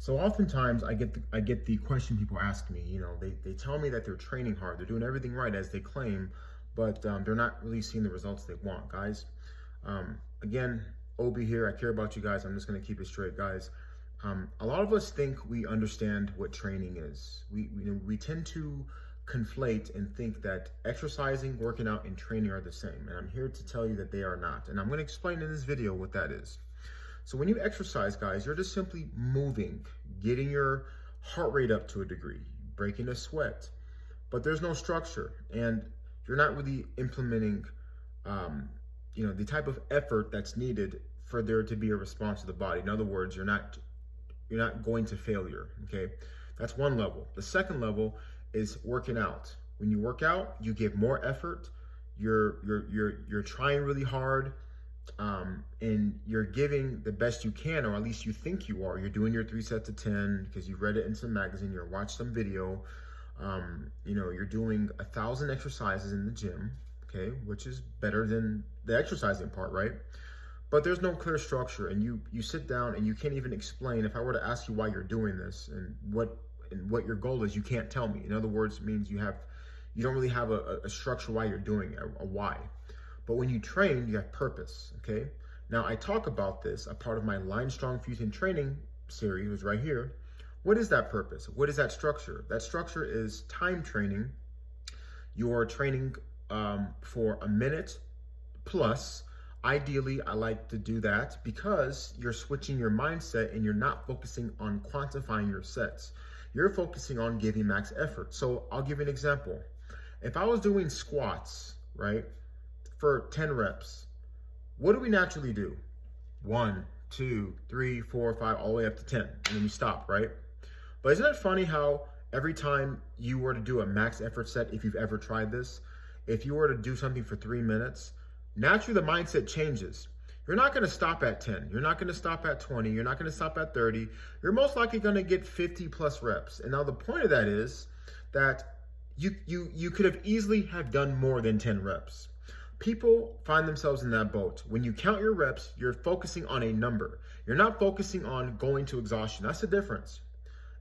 So oftentimes I get the question people ask me, they tell me that they're training hard, they're doing everything right as they claim, but they're not really seeing the results they want, guys. Again, Obi here, I care about you guys. I'm just gonna keep it straight, guys. A lot of us think we understand what training is. We tend to conflate and think that exercising, working out, and training are the same. And I'm here to tell you that they are not. And I'm gonna explain in this video what that is. So when you exercise, guys, you're just simply moving, getting your heart rate up to a degree, breaking a sweat, but there's no structure, and you're not really implementing, the type of effort that's needed for there to be a response to the body. In other words, you're not going to failure. Okay, that's one level. The second level is working out. When you work out, you give more effort. You're trying really hard. And you're giving the best you can, or at least you think you are. You're doing your 3 sets of 10 because you read it in some magazine, you watched some video. You're doing 1,000 exercises in the gym, okay, which is better than the exercising part, right? But there's no clear structure, and you sit down and you can't even explain. If I were to ask you why you're doing this and what your goal is, you can't tell me. In other words, it means you don't really have a structure why you're doing it, a why. But when you train, you have purpose, okay? Now, I talk about this, a part of my Line Strong Fusion training series was right here. What is that purpose? What is that structure? That structure is time training. You're training for a minute plus. Ideally, I like to do that because you're switching your mindset and you're not focusing on quantifying your sets. You're focusing on giving max effort. So I'll give you an example. If I was doing squats, right, for 10 reps, what do we naturally do? 1, 2, 3, 4, 5, all the way up to 10, and then you stop, right? But isn't it funny how every time you were to do a max effort set, if you've ever tried this, if you were to do something for 3 minutes, naturally the mindset changes. You're not gonna stop at 10, you're not gonna stop at 20, you're not gonna stop at 30, you're most likely gonna get 50 plus reps. And now the point of that is that you could have easily have done more than 10 reps. People find themselves in that boat. When you count your reps, you're focusing on a number. You're not focusing on going to exhaustion. That's the difference.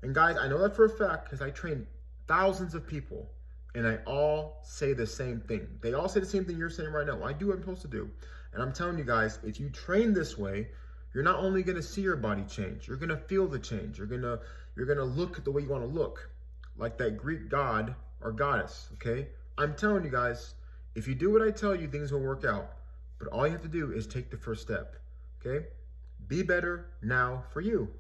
And guys, I know that for a fact because I train thousands of people and I all say the same thing. They all say the same thing you're saying right now. I do what I'm supposed to do. And I'm telling you guys, if you train this way, you're not only gonna see your body change, you're gonna feel the change. You're gonna look the way you wanna look, like that Greek god or goddess, okay? I'm telling you guys, if you do what I tell you, things will work out. But all you have to do is take the first step, okay? Be better now for you.